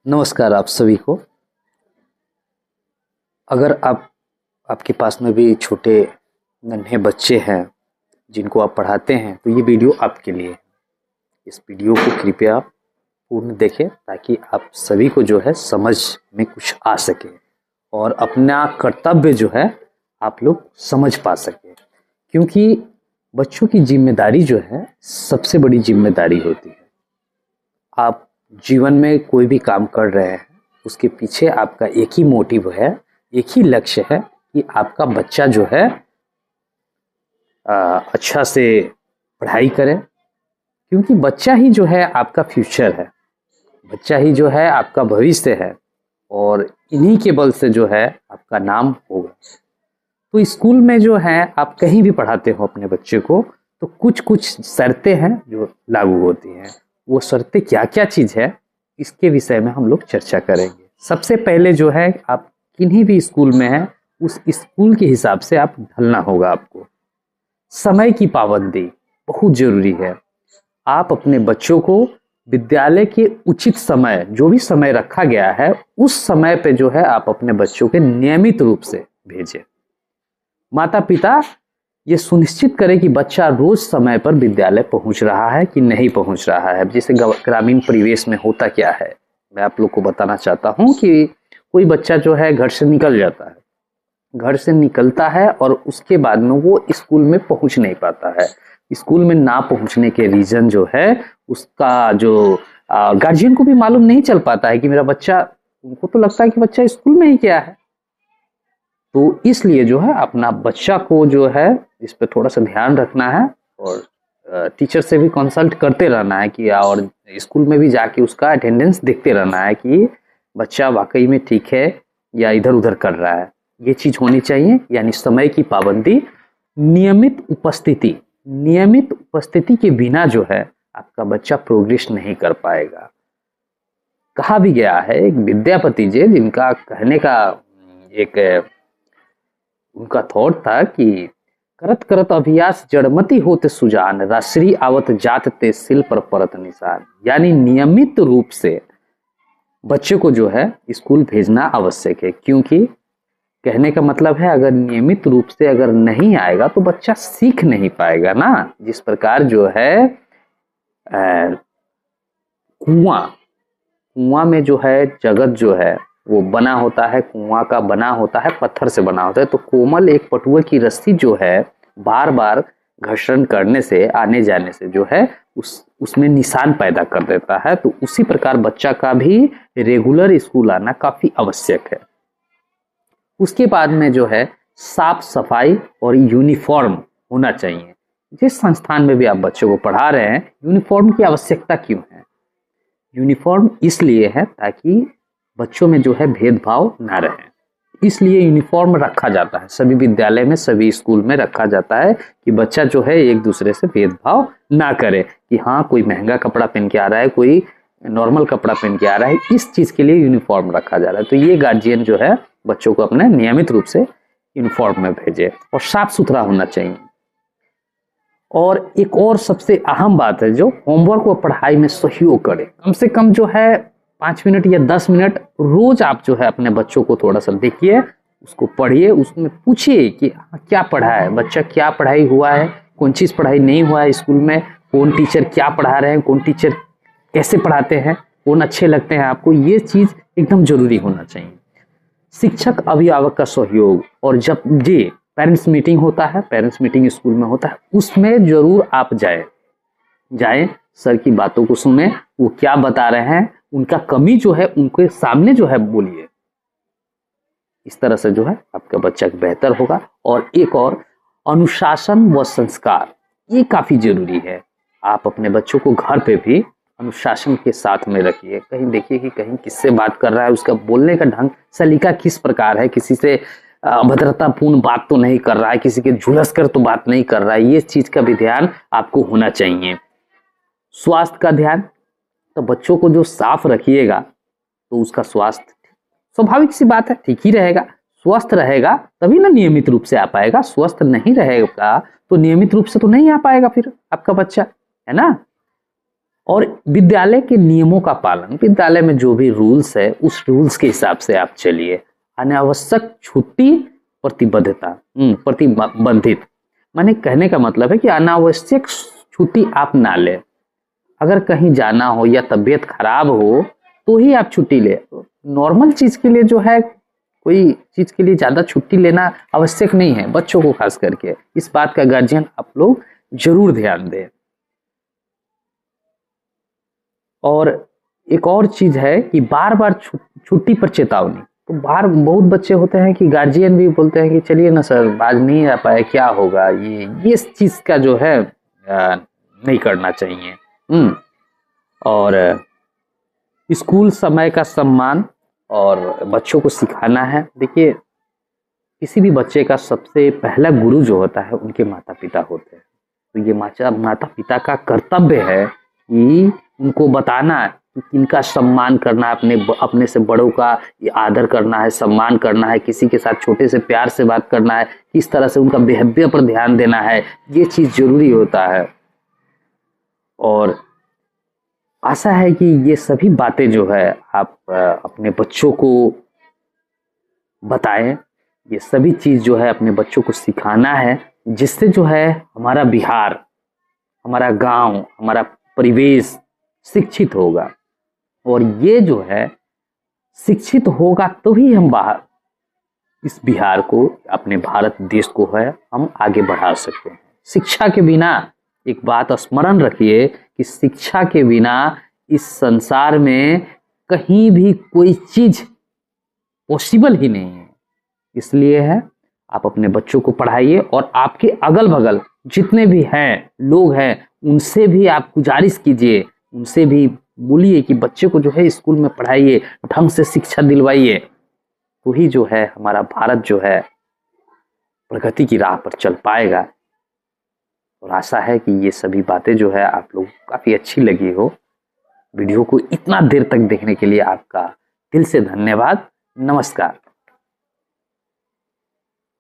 नमस्कार आप सभी को। अगर आपके पास में भी छोटे नन्हे बच्चे हैं जिनको आप पढ़ाते हैं तो ये वीडियो आपके लिए है। इस वीडियो को कृपया पूर्ण देखें ताकि आप सभी को जो है समझ में कुछ आ सके और अपना कर्तव्य जो है आप लोग समझ पा सके, क्योंकि बच्चों की जिम्मेदारी जो है सबसे बड़ी जिम्मेदारी होती है। आप जीवन में कोई भी काम कर रहे हैं उसके पीछे आपका एक ही मोटिव है, एक ही लक्ष्य है कि आपका बच्चा जो है अच्छा से पढ़ाई करे, क्योंकि बच्चा ही जो है आपका फ्यूचर है, बच्चा ही जो है आपका भविष्य है और इन्हीं के बल से जो है आपका नाम होगा। तो स्कूल में जो है आप कहीं भी पढ़ाते हो अपने बच्चे को तो कुछ कुछ शर्तें हैं जो लागू होती हैं। वो शर्तें क्या क्या चीज़ है इसके विषय में हम लोग चर्चा करेंगे। सबसे पहले जो है आप किन्हीं भी स्कूल में हैं उस स्कूल के हिसाब से आप ढलना होगा। आपको समय की पाबंदी बहुत जरूरी है। आप अपने बच्चों को विद्यालय के उचित समय, जो भी समय रखा गया है उस समय पे जो है आप अपने बच्चों के नियमित रूप से भेजें। माता पिता ये सुनिश्चित करें कि बच्चा रोज समय पर विद्यालय पहुंच रहा है कि नहीं पहुंच रहा है। जैसे ग्रामीण परिवेश में होता क्या है, मैं आप लोग को बताना चाहता हूं कि कोई बच्चा जो है घर से निकल जाता है, घर से निकलता है और उसके बाद में वो स्कूल में पहुंच नहीं पाता है। स्कूल में ना पहुंचने के रीजन जो है उसका जो गार्जियन को भी मालूम नहीं चल पाता है कि मेरा बच्चा, उनको तो लगता है कि बच्चा स्कूल में ही क्या है। तो इसलिए जो है अपना बच्चा को जो है इस पे थोड़ा सा ध्यान रखना है और टीचर से भी कंसल्ट करते रहना है कि, और स्कूल में भी जाके उसका अटेंडेंस देखते रहना है कि बच्चा वाकई में ठीक है या इधर उधर कर रहा है। ये चीज होनी चाहिए, यानी समय की पाबंदी, नियमित उपस्थिति। नियमित उपस्थिति के बिना जो है आपका बच्चा प्रोग्रेस नहीं कर पाएगा। कहा भी गया है, एक विद्यापति जी जिनका कहने का एक उनका थॉट था कि करत करत अभ्यास जड़मती होते सुजान, राश्री आवत जात ते सिल पर परत निशान। यानी नियमित रूप से बच्चे को जो है स्कूल भेजना आवश्यक है, क्योंकि कहने का मतलब है अगर नियमित रूप से अगर नहीं आएगा तो बच्चा सीख नहीं पाएगा ना। जिस प्रकार जो है कुआं में जो है जगत जो है वो बना होता है, कुआं का बना होता है, पत्थर से बना होता है। तो कोमल एक पटुआ की रस्सी जो है बार बार घर्षण करने से, आने जाने से जो है उसमें निशान पैदा कर देता है। तो उसी प्रकार बच्चा का भी रेगुलर स्कूल आना काफी आवश्यक है। उसके बाद में जो है साफ सफाई और यूनिफॉर्म होना चाहिए। जिस संस्थान में भी आप बच्चों को पढ़ा रहे हैं, यूनिफॉर्म की आवश्यकता क्यों है? यूनिफॉर्म इसलिए है ताकि बच्चों में जो है भेदभाव ना रहे, इसलिए यूनिफॉर्म रखा जाता है। सभी विद्यालय में, सभी स्कूल में रखा जाता है कि बच्चा जो है एक दूसरे से भेदभाव ना करे कि हाँ कोई महंगा कपड़ा पहन के आ रहा है, कोई नॉर्मल कपड़ा पहन के आ रहा है। इस चीज के लिए यूनिफॉर्म रखा जा रहा है। तो ये गार्जियन जो है बच्चों को अपने नियमित रूप से यूनिफॉर्म में भेजे और साफ सुथरा होना चाहिए। और एक और सबसे अहम बात है, जो होमवर्क और पढ़ाई में सहयोग करे। कम से कम जो है 5 मिनट या 10 मिनट रोज आप जो है अपने बच्चों को थोड़ा सा देखिए, उसको पढ़िए, उसमें पूछिए कि क्या पढ़ा है बच्चा, क्या पढ़ाई हुआ है, कौन चीज पढ़ाई नहीं हुआ है स्कूल में, कौन टीचर क्या पढ़ा रहे हैं, कौन टीचर कैसे पढ़ाते हैं, कौन अच्छे लगते हैं आपको। ये चीज एकदम जरूरी होना चाहिए। शिक्षक अभिभावक का सहयोग, और जब ये पेरेंट्स मीटिंग होता है, पेरेंट्स मीटिंग स्कूल में होता है, उसमें जरूर आप जाएं, सर की बातों को सुने, वो क्या बता रहे हैं, उनका कमी जो है उनके सामने जो है बोलिए। इस तरह से जो है आपका बच्चा बेहतर होगा। और एक और, अनुशासन व संस्कार, ये काफी जरूरी है। आप अपने बच्चों को घर पे भी अनुशासन के साथ में रखिए। कहीं देखिए कि कहीं किससे बात कर रहा है, उसका बोलने का ढंग, सलीका किस प्रकार है, किसी से अभद्रतापूर्ण बात तो नहीं कर रहा है, किसी के झुलस कर तो बात नहीं कर रहा है। ये चीज का भी ध्यान आपको होना चाहिए। स्वास्थ्य का ध्यान, तो बच्चों को जो साफ रखिएगा तो उसका स्वास्थ्य स्वाभाविक सी बात है ठीक ही रहेगा। स्वस्थ रहेगा तभी ना नियमित रूप से आ पाएगा। स्वस्थ नहीं रहेगा तो नियमित रूप से तो नहीं आ पाएगा फिर आपका बच्चा, है ना। और विद्यालय के नियमों का पालन, विद्यालय में जो भी रूल्स है उस रूल्स के हिसाब से आप चलिए। अनावश्यक छुट्टी प्रतिबंधित, माने कहने का मतलब है कि अनावश्यक छुट्टी आप ना ले। अगर कहीं जाना हो या तबीयत खराब हो तो ही आप छुट्टी ले। नॉर्मल चीज के लिए जो है, कोई चीज के लिए ज्यादा छुट्टी लेना आवश्यक नहीं है, बच्चों को खास करके। इस बात का गार्जियन आप लोग जरूर ध्यान दें। और एक और चीज है कि बार बार छुट्टी पर चेतावनी। तो बार बहुत बच्चे होते हैं कि गार्जियन भी बोलते हैं कि चलिए ना सर, आज नहीं आ पाए, क्या होगा, ये इस चीज का जो है नहीं करना चाहिए। और स्कूल समय का सम्मान और बच्चों को सिखाना है। देखिए, किसी भी बच्चे का सबसे पहला गुरु जो होता है उनके माता पिता होते हैं। तो ये माता पिता का कर्तव्य है कि उनको बताना कि किनका सम्मान करना है, अपने से बड़ों का आदर करना है, सम्मान करना है, किसी के साथ छोटे से प्यार से बात करना है, किस तरह से उनका बिहेवियर पर ध्यान देना है, ये चीज जरूरी होता है। और आशा है कि ये सभी बातें जो है आप अपने बच्चों को बताएं। ये सभी चीज जो है अपने बच्चों को सिखाना है, जिससे जो है हमारा बिहार, हमारा गांव, हमारा परिवेश शिक्षित होगा। और ये जो है शिक्षित होगा तो ही हम इस बिहार को, अपने भारत देश को है हम आगे बढ़ा सकते हैं। शिक्षा के बिना, एक बात स्मरण रखिए कि शिक्षा के बिना इस संसार में कहीं भी कोई चीज पॉसिबल ही नहीं है। इसलिए है आप अपने बच्चों को पढ़ाइए, और आपके अगल बगल जितने भी हैं लोग हैं उनसे भी आप गुजारिश कीजिए, उनसे भी बोलिए कि बच्चे को जो है स्कूल में पढ़ाइए, ढंग से शिक्षा दिलवाइए। तो ही जो है हमारा भारत जो है प्रगति की राह पर चल पाएगा। और आशा है कि ये सभी बातें जो है आप लोग काफी अच्छी लगी हो। वीडियो को इतना देर तक देखने के लिए आपका दिल से धन्यवाद। नमस्कार।